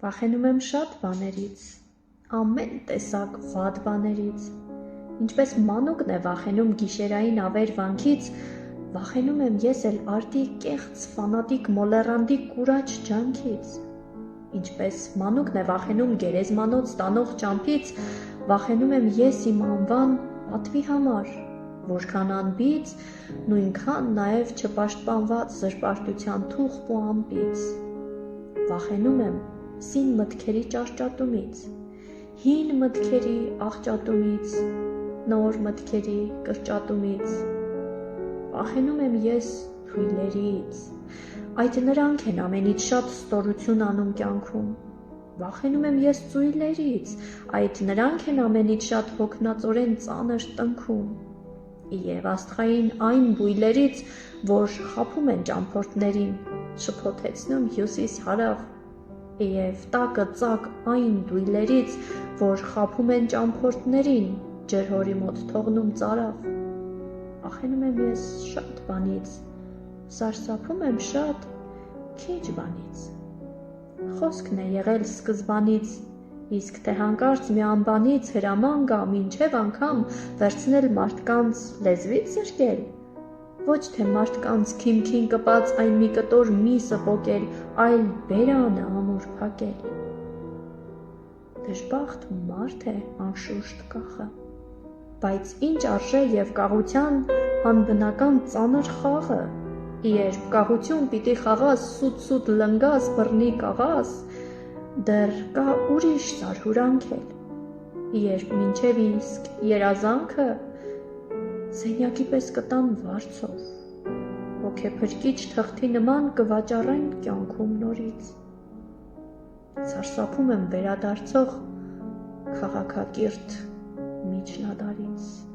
Վախենում եմ շատ բաներից, ամեն տեսակ վատ բաներից, ինչպես մանուկն է վախենում գիշերային ավեր-վանքից, վախենում եմ ես էլ արդի կեղծ ֆանատիկ մոլեռանդի կուրաչ ջանքից, ինչպես մանուկն է վախենում գերեզմանոց տանող ճամփից, վախենում եմ ես իմ անվան պատվի համար, որքան անբից, նույնքան նաև չպաշտպանված զրպարտության թուղթ ու ամպից, վախենում եմ սին մտքերի ճաշճատումից, հին մտքերի աղճատումից, նոր մտքերի կրճատումից, վախենում եմ ես թույլերից, այդ նրանք են ամենից շատ ստորություն անում կյանքում, վախենում եմ ես ծույլերից, այդ նրանք են ամենից շատ հոգնածորեն ծանր տնքում, և աստղային այն բույլերից, որ խաբում են ճամփորդներին, շփոթեցնում հյուսիս-հարավ, և տակը ծակ այն դույլերից, որ խաբում են ճամփորդներին, ջրհորի մոտ թողնում ծարավ, վախենում եմ ես շատ բանից, սարսափում եմ շատ քիչ բանից, խոսքն է եղել սկզբանից, իսկ թե հանկարծ մի անբանից հրաման գա մինչև անգամ վերցնել մարդկանց լեզվից զրկել, ոչ թե մարդկանց քիմքին կպած այն մի կտոր միսը պոկել, այլ բերանը ամուր փակել, դժբախտ մարդ է անշուշտ կախը, բայց ինչ արժե և կաղության անբնական ծանր խաղը, երբ կաղություն պիտի խաղաս սուտ-սուտ լնգաս բռնի կաղաս, դեռ կա ուրիշ զարհուրանք էլ, երբ մինչև իսկ երազանքը սենյակի պես կտան վարձով, հոգեփրկիչ թղթի նման կվաճառեն կյանքում նորից, սարսափում եմ վերադարձող քաղաքակիրթ միջնադարից։